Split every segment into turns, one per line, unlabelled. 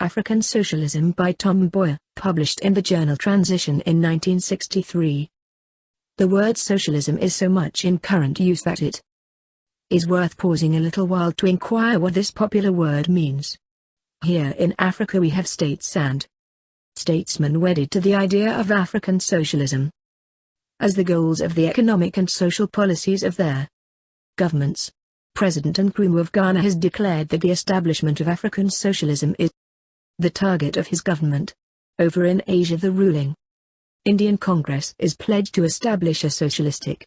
African Socialism by Tom Mboya, published in the journal Transition in 1963. The word socialism is so much in current use that it is worth pausing a little while to inquire what this popular word means. Here in Africa we have states and statesmen wedded to the idea of African socialism as the goals of the economic and social policies of their governments. President Nkrumah of Ghana has declared that the establishment of African socialism is the target of his government. Over in Asia, the ruling Indian Congress is pledged to establish a socialistic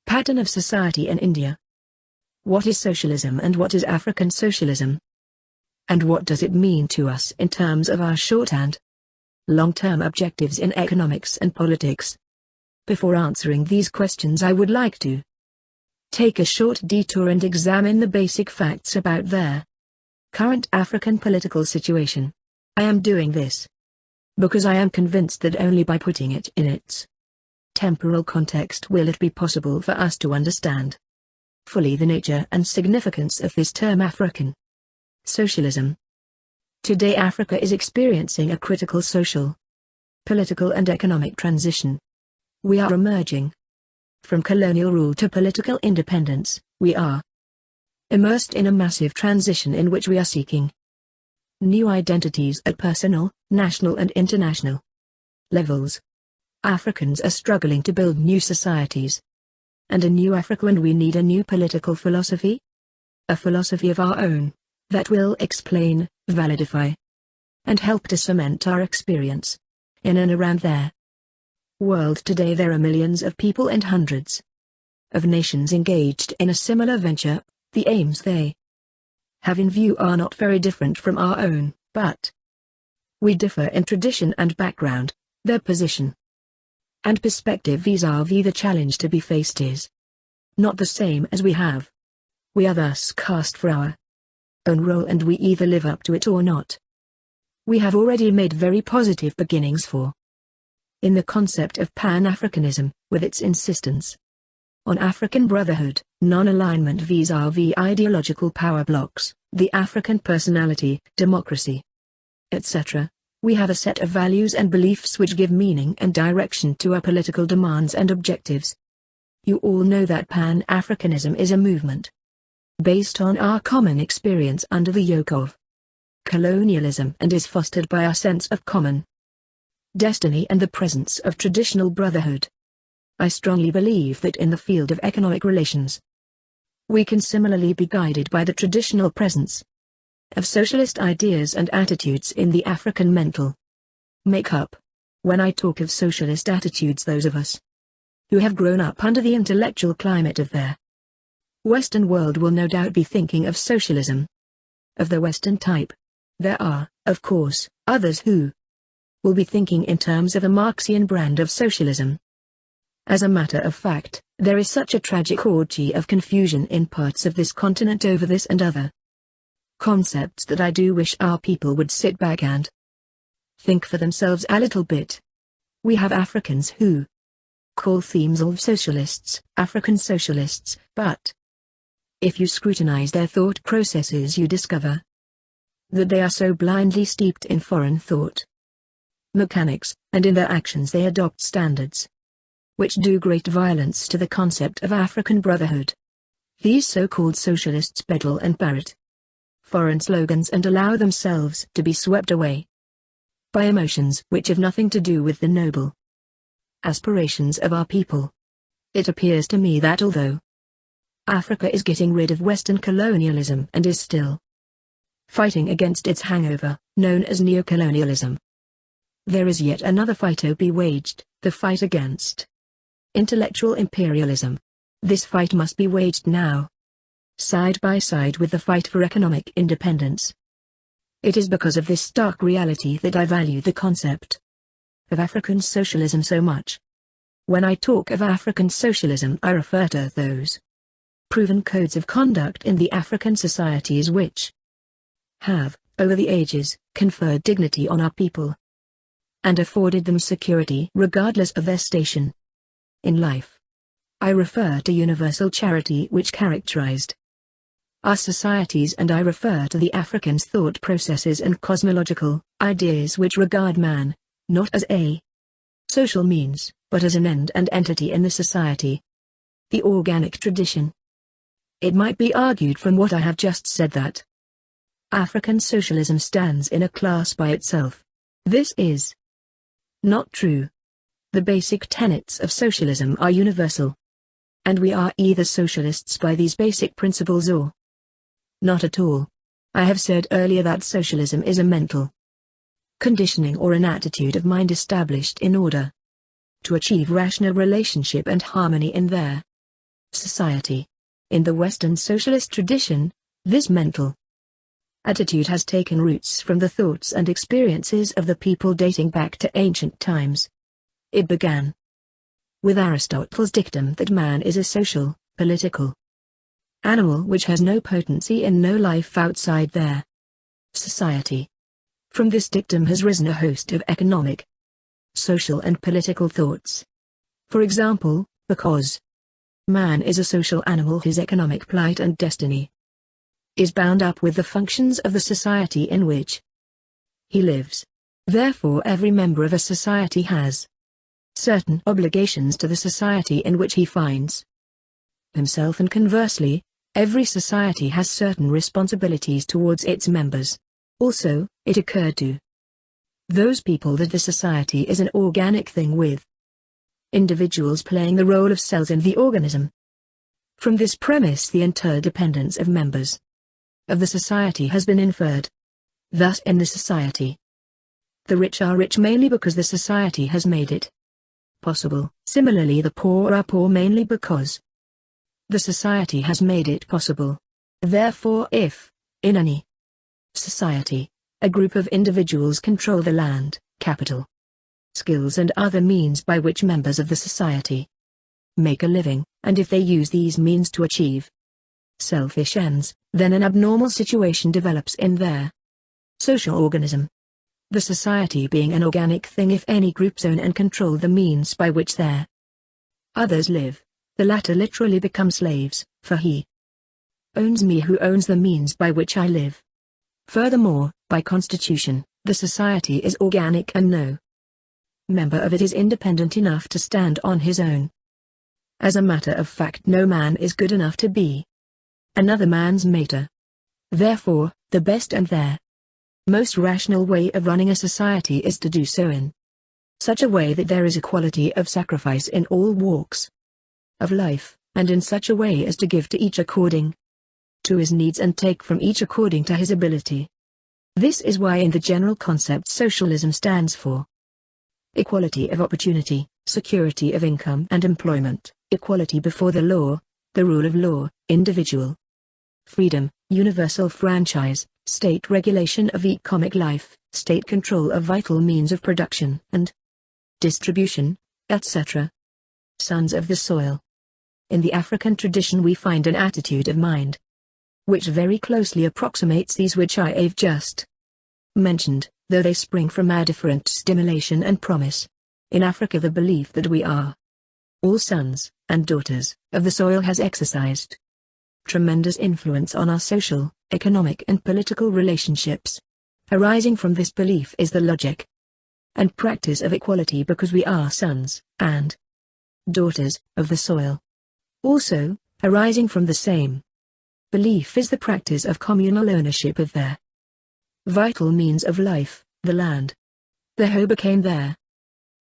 pattern of society in India. What is socialism and what is African socialism? And what does it mean to us in terms of our short and long-term objectives in economics and politics? Before answering these questions, I would like to take a short detour and examine the basic facts about their current African political situation. I am doing this because I am convinced that only by putting it in its temporal context will it be possible for us to understand fully the nature and significance of this term African socialism. Today Africa is experiencing a critical social, political and economic transition. We are emerging from colonial rule to political independence. We are immersed in a massive transition in which we are seeking new identities at personal, national and international levels. Africans are struggling to build new societies and a new Africa, and we need a new political philosophy, a philosophy of our own, that will explain, validify, and help to cement our experience in and around their world. Today there are millions of people and hundreds of nations engaged in a similar venture. The aims they have in view are not very different from our own, but we differ in tradition and background. Their position and perspective vis-à-vis the challenge to be faced is not the same as we have. We are thus cast for our own role, and we either live up to it or not. We have already made very positive beginnings in the concept of Pan-Africanism, with its insistence on African brotherhood, non-alignment vis-à-vis ideological power blocks, the African personality, democracy, etc. We have a set of values and beliefs which give meaning and direction to our political demands and objectives. You all know that Pan-Africanism is a movement based on our common experience under the yoke of colonialism and is fostered by our sense of common destiny and the presence of traditional brotherhood. I strongly believe that in the field of economic relations, we can similarly be guided by the traditional presence of socialist ideas and attitudes in the African mental makeup. When I talk of socialist attitudes, those of us who have grown up under the intellectual climate of their Western world will no doubt be thinking of socialism of the Western type. There are, of course, others who will be thinking in terms of a Marxian brand of socialism. As a matter of fact, there is such a tragic orgy of confusion in parts of this continent over this and other concepts that I do wish our people would sit back and think for themselves a little bit. We have Africans who call themselves socialists, African socialists, but if you scrutinize their thought processes you discover that they are so blindly steeped in foreign thought mechanics, and in their actions they adopt standards which do great violence to the concept of African brotherhood. These so-called socialists peddle and parrot foreign slogans and allow themselves to be swept away by emotions which have nothing to do with the noble aspirations of our people. It appears to me that although Africa is getting rid of Western colonialism and is still fighting against its hangover, known as neocolonialism, there is yet another fight to be waged, the fight against intellectual imperialism. This fight must be waged now, side by side with the fight for economic independence. It is because of this stark reality that I value the concept of African socialism so much. When I talk of African socialism, I refer to those proven codes of conduct in the African societies which have, over the ages, conferred dignity on our people and afforded them security regardless of their station in life. I refer to universal charity which characterized are societies, and I refer to the African's thought processes and cosmological ideas which regard man, not as a social means, but as an end and entity in the society. The organic tradition. It might be argued from what I have just said that African socialism stands in a class by itself. This is not true. The basic tenets of socialism are universal. And we are either socialists by these basic principles or not at all. I have said earlier that socialism is a mental conditioning or an attitude of mind established in order to achieve rational relationship and harmony in their society. In the Western socialist tradition, this mental attitude has taken roots from the thoughts and experiences of the people dating back to ancient times. It began with Aristotle's dictum that man is a social, political animal which has no potency and no life outside their society. From this dictum has risen a host of economic, social and political thoughts. For example, because man is a social animal, his economic plight and destiny is bound up with the functions of the society in which he lives. Therefore every member of a society has certain obligations to the society in which he finds himself, and conversely, every society has certain responsibilities towards its members. Also, it occurred to those people that the society is an organic thing with individuals playing the role of cells in the organism. From this premise the interdependence of members of the society has been inferred. Thus in the society, the rich are rich mainly because the society has made it possible. Similarly the poor are poor mainly because the society has made it possible. Therefore if, in any society, a group of individuals control the land, capital, skills and other means by which members of the society make a living, and if they use these means to achieve selfish ends, then an abnormal situation develops in their social organism. The society being an organic thing, if any groups own and control the means by which their others live, the latter literally become slaves, for he owns me who owns the means by which I live. Furthermore, by constitution, the society is organic and no member of it is independent enough to stand on his own. As a matter of fact, no man is good enough to be another man's mater. Therefore, the best and their most rational way of running a society is to do so in such a way that there is equality of sacrifice in all walks of life, and in such a way as to give to each according to his needs and take from each according to his ability. This is why in the general concept socialism stands for equality of opportunity, security of income and employment, equality before the law, the rule of law, individual freedom, universal franchise, state regulation of economic life, state control of vital means of production and distribution, etc. Sons of the soil. In the African tradition we find an attitude of mind which very closely approximates these which I have just mentioned, though they spring from a different stimulation and promise. In Africa the belief that we are all sons and daughters of the soil has exercised tremendous influence on our social, economic and political relationships. Arising from this belief is the logic and practice of equality, because we are sons and daughters of the soil. Also, arising from the same belief is the practice of communal ownership of their vital means of life, the land. The hoe became their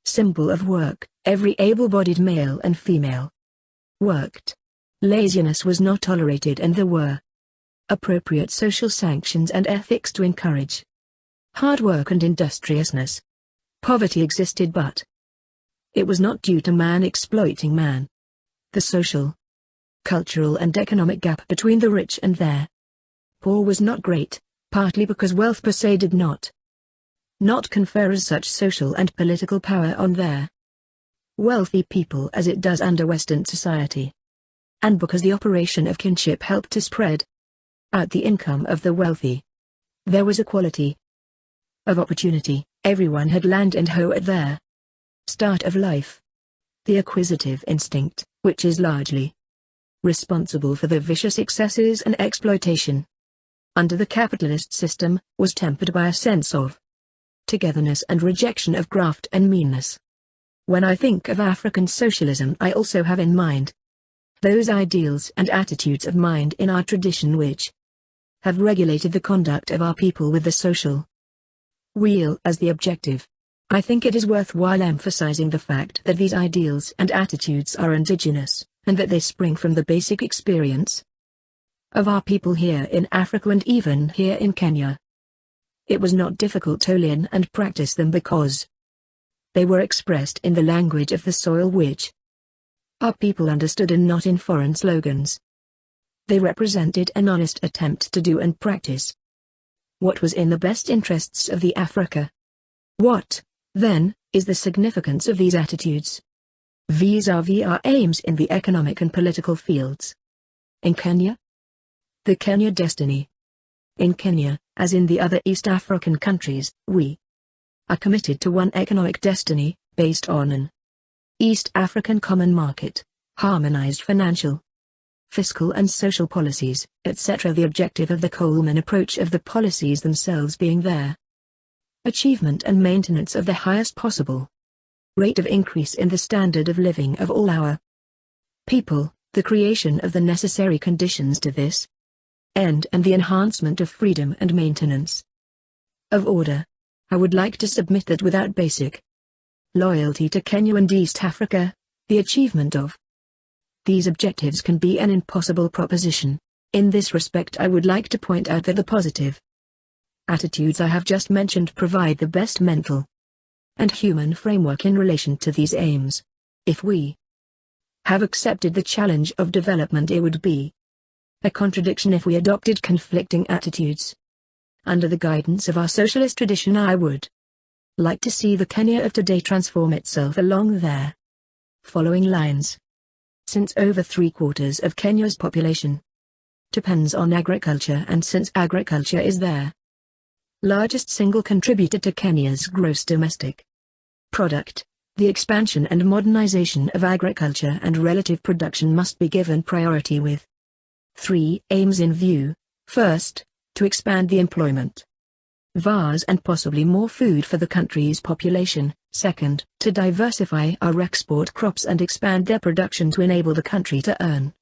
symbol of work. Every able-bodied male and female worked. Laziness was not tolerated, and there were appropriate social sanctions and ethics to encourage hard work and industriousness. Poverty existed, but it was not due to man exploiting man. The social, cultural and economic gap between the rich and their poor was not great, partly because wealth per se did not confer as such social and political power on their wealthy people as it does under Western society, and because the operation of kinship helped to spread out the income of the wealthy. There was equality of opportunity. Everyone had land and hoe at their start of life. The acquisitive instinct, which is largely responsible for the vicious excesses and exploitation under the capitalist system, was tempered by a sense of togetherness and rejection of graft and meanness. When I think of African socialism, I also have in mind those ideals and attitudes of mind in our tradition which have regulated the conduct of our people with the social weal as the objective. I think it is worthwhile emphasizing the fact that these ideals and attitudes are indigenous, and that they spring from the basic experience of our people here in Africa and even here in Kenya. It was not difficult to learn and practice them because they were expressed in the language of the soil which our people understood and not in foreign slogans. They represented an honest attempt to do and practice what was in the best interests of the Africa. What, then, is the significance of these attitudes vis-à-vis our aims in the economic and political fields? In Kenya? The Kenya destiny. In Kenya, as in the other East African countries, we are committed to one economic destiny, based on an East African common market, harmonized financial, fiscal and social policies, etc. The objective of the Coleman approach of the policies themselves being their achievement and maintenance of the highest possible rate of increase in the standard of living of all our people, the creation of the necessary conditions to this end and the enhancement of freedom and maintenance of order. I would like to submit that without basic loyalty to Kenya and East Africa, the achievement of these objectives can be an impossible proposition. In this respect, I would like to point out that the positive attitudes I have just mentioned provide the best mental and human framework in relation to these aims. If we have accepted the challenge of development, it would be a contradiction if we adopted conflicting attitudes. Under the guidance of our socialist tradition, I would like to see the Kenya of today transform itself along their following lines. Since over 3/4 of Kenya's population depends on agriculture, and since agriculture is their largest single contributor to Kenya's gross domestic product, the expansion and modernization of agriculture and relative production must be given priority with 3 aims in view. First, to expand the employment vars and possibly more food for the country's population. Second, to diversify our export crops and expand their production to enable the country to earn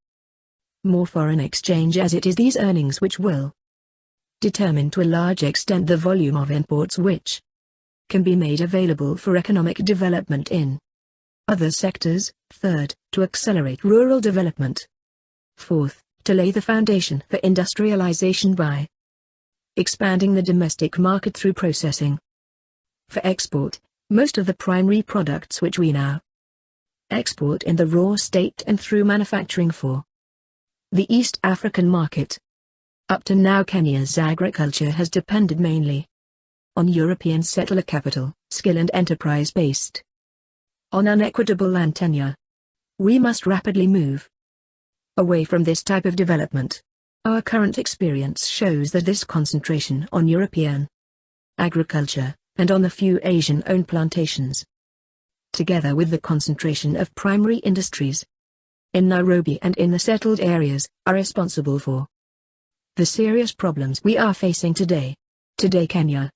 more foreign exchange, as it is these earnings which will determine to a large extent the volume of imports which can be made available for economic development in other sectors. Third, to accelerate rural development. Fourth, to lay the foundation for industrialization by expanding the domestic market through processing for export most of the primary products which we now export in the raw state and through manufacturing for the East African market. Up to now, Kenya's agriculture has depended mainly on European settler capital, skill and enterprise based on unequitable land tenure. We must rapidly move away from this type of development. Our current experience shows that this concentration on European agriculture, and on the few Asian-owned plantations, together with the concentration of primary industries in Nairobi and in the settled areas, are responsible for the serious problems we are facing today. Today Kenya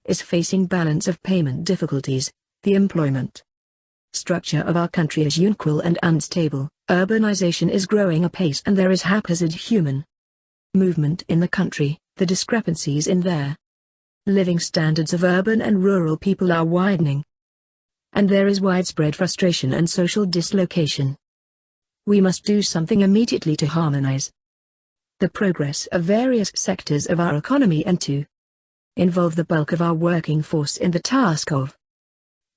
is facing balance of payment difficulties. The employment structure of our country is unequal and unstable. Urbanization is growing apace and there is haphazard human movement in the country. The discrepancies in their living standards of urban and rural people are widening, and there is widespread frustration and social dislocation. We must do something immediately to harmonize the progress of various sectors of our economy and to involve the bulk of our working force in the task of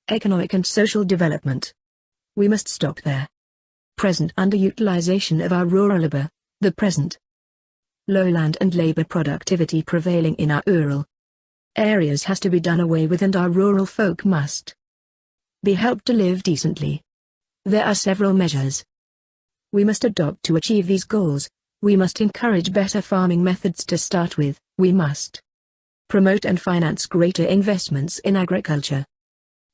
economic and social development. We must stop their present underutilization of our rural labor, the present low land and labor productivity prevailing in our rural areas has to be done away with, and our rural folk must be helped to live decently. There are several measures we must adopt to achieve these goals. We must encourage better farming methods to start with. We must promote and finance greater investments in agriculture.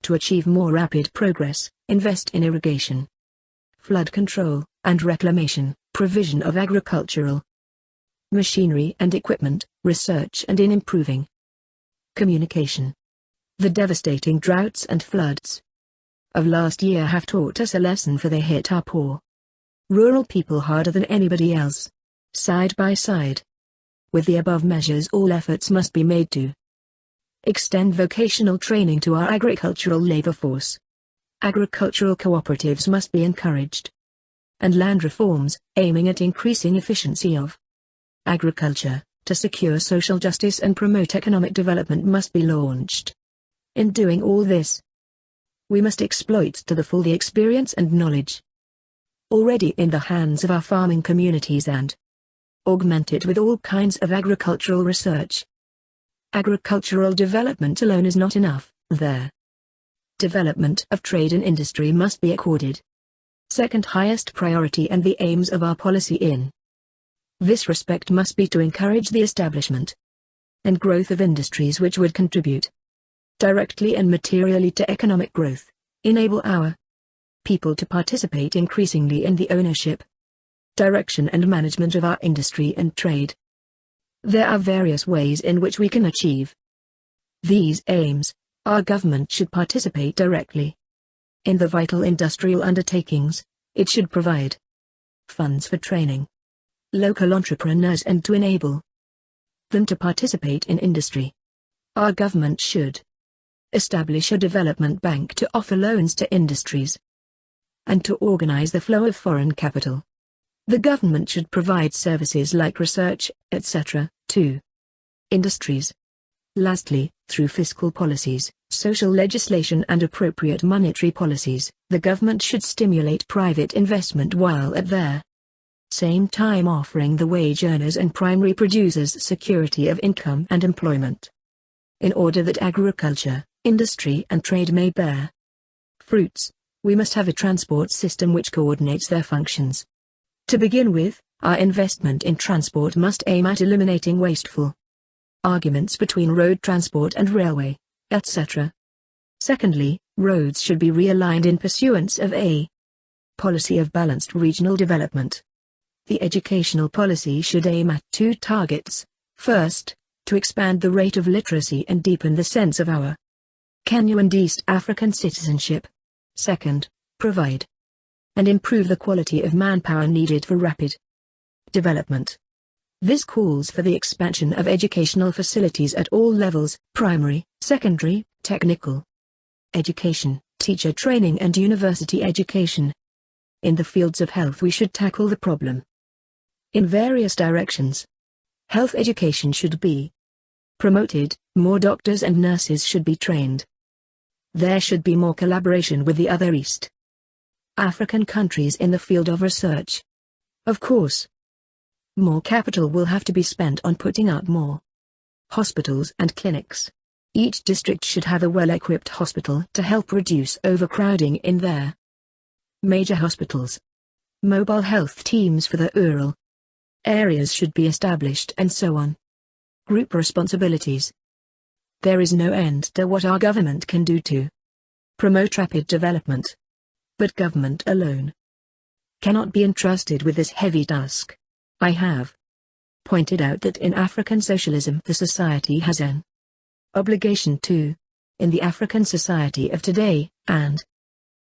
To achieve more rapid progress, invest in irrigation flood control, and reclamation, provision of agricultural machinery and equipment, research and in improving communication. The devastating droughts and floods of last year have taught us a lesson, for they hit our poor rural people harder than anybody else. Side by side with the above measures, all efforts must be made to extend vocational training to our agricultural labor force. Agricultural cooperatives must be encouraged, and land reforms, aiming at increasing efficiency of agriculture, to secure social justice and promote economic development, must be launched. In doing all this, we must exploit to the full the experience and knowledge already in the hands of our farming communities and augment it with all kinds of agricultural research. Agricultural development alone is not enough. The development of trade and industry must be accorded second highest priority, and the aims of our policy in this respect must be to encourage the establishment and growth of industries which would contribute directly and materially to economic growth, enable our people to participate increasingly in the ownership, direction and management of our industry and trade. There are various ways in which we can achieve these aims. Our government should participate directly in the vital industrial undertakings. It should provide funds for training local entrepreneurs and to enable them to participate in industry. Our government should establish a development bank to offer loans to industries and to organize the flow of foreign capital. The government should provide services like research, etc., to industries. Lastly, through fiscal policies, social legislation and appropriate monetary policies, the government should stimulate private investment while at their same time offering the wage earners and primary producers security of income and employment. In order that agriculture, industry and trade may bear fruits, we must have a transport system which coordinates their functions. To begin with, our investment in transport must aim at eliminating wasteful arguments between road transport and railway, etc. Secondly, roads should be realigned in pursuance of a policy of balanced regional development. The educational policy should aim at two targets. First, to expand the rate of literacy and deepen the sense of our Kenyan and East African citizenship. Second, provide and improve the quality of manpower needed for rapid development. This calls for the expansion of educational facilities at all levels: primary, secondary, technical education, teacher training and university education. In the fields of health we should tackle the problem in various directions. Health education should be promoted, more doctors and nurses should be trained. There should be more collaboration with the other East African countries in the field of research. Of course, more capital will have to be spent on putting up more hospitals and clinics. Each district should have a well-equipped hospital to help reduce overcrowding in their major hospitals. Mobile health teams for the rural areas should be established, and so on. Group responsibilities. There is no end to what our government can do to promote rapid development. But government alone cannot be entrusted with this heavy task. I have pointed out that in African socialism the society has an obligation to. In the African society of today and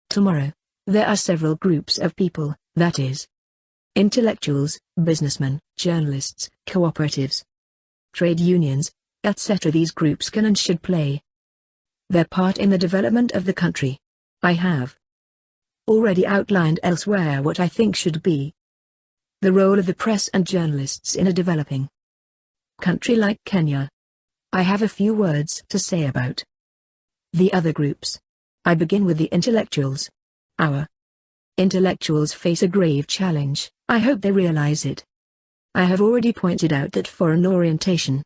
tomorrow, there are several groups of people, that is, intellectuals, businessmen, journalists, cooperatives, trade unions, etc. These groups can and should play their part in the development of the country. I have already outlined elsewhere what I think should be the role of the press and journalists in a developing country like Kenya. I have a few words to say about the other groups. I begin with the intellectuals. Our intellectuals face a grave challenge. I hope they realize it. I have already pointed out that foreign orientation,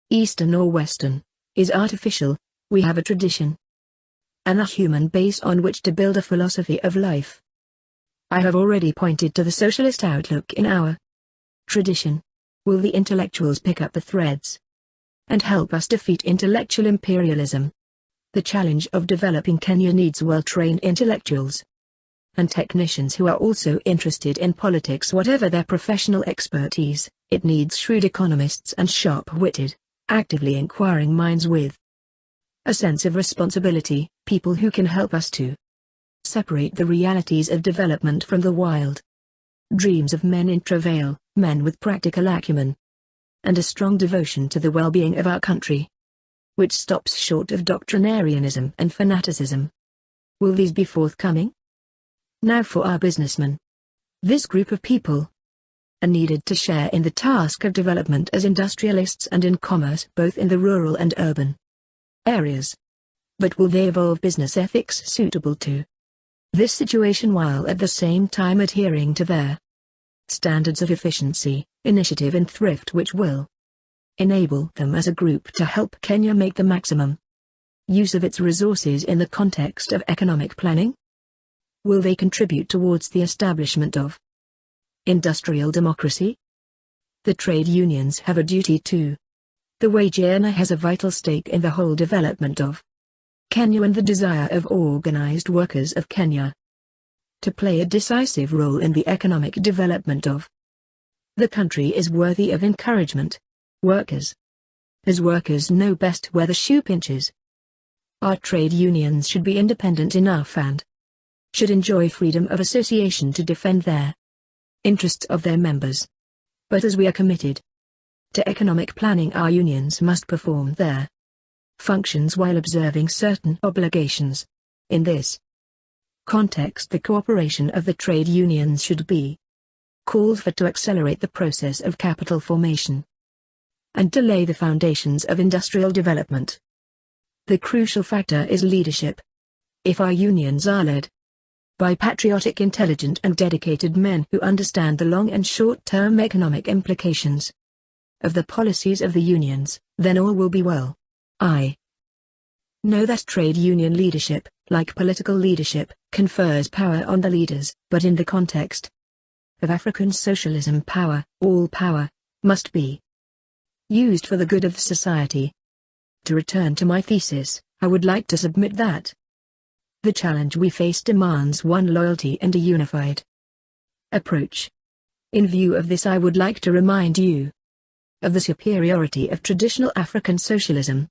Eastern or Western, is artificial. We have a tradition and a human base on which to build a philosophy of life. I have already pointed to the socialist outlook in our tradition. Will the intellectuals pick up the threads and help us defeat intellectual imperialism? The challenge of developing Kenya needs well-trained intellectuals. and technicians who are also interested in politics. Whatever their professional expertise, it needs shrewd economists and sharp-witted, actively inquiring minds with a sense of responsibility, people who can help us to separate the realities of development from the wild dreams of men in travail, men with practical acumen and a strong devotion to the well-being of our country, which stops short of doctrinarianism and fanaticism. Will these be forthcoming? Now for our businessmen. This group of people are needed to share in the task of development as industrialists and in commerce both in the rural and urban areas. But will they evolve business ethics suitable to this situation while at the same time adhering to their standards of efficiency, initiative and thrift which will enable them as a group to help Kenya make the maximum use of its resources in the context of economic planning? Will they contribute towards the establishment of industrial democracy? The trade unions have a duty to the wage earner has a vital stake in the whole development of Kenya and the desire of organized workers of Kenya to play a decisive role in the economic development of the country is worthy of encouragement. Workers, as workers know best where the shoe pinches. Our trade unions should be independent enough and should enjoy freedom of association to defend their interests of their members. But as we are committed to economic planning, our unions must perform their functions while observing certain obligations. In this context, the cooperation of the trade unions should be called for to accelerate the process of capital formation and to lay the foundations of industrial development. The crucial factor is leadership. If our unions are led by patriotic, intelligent and dedicated men who understand the long and short-term economic implications of the policies of the unions, then all will be well. I know that trade union leadership, like political leadership, confers power on the leaders, but in the context of African socialism, all power, must be used for the good of society. To return to my thesis, I would like to submit that the challenge we face demands one loyalty and a unified approach. In view of this, I would like to remind you of the superiority of traditional African socialism.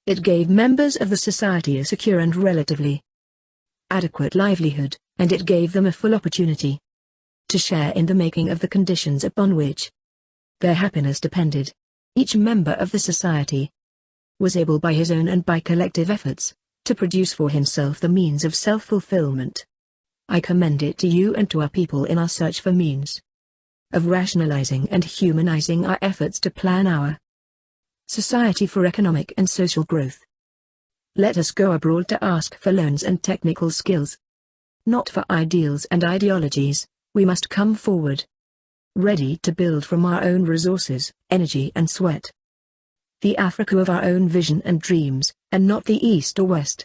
It gave members of the society a secure and relatively adequate livelihood, and it gave them a full opportunity to share in the making of the conditions upon which their happiness depended. Each member of the society was able by his own and by collective efforts to produce for himself the means of self-fulfillment. I commend it to you and to our people in our search for means of rationalizing and humanizing our efforts to plan our society for economic and social growth. Let us go abroad to ask for loans and technical skills, not for ideals and ideologies. We must come forward, ready to build from our own resources, energy and sweat, the Africa of our own vision and dreams, and not the East or West.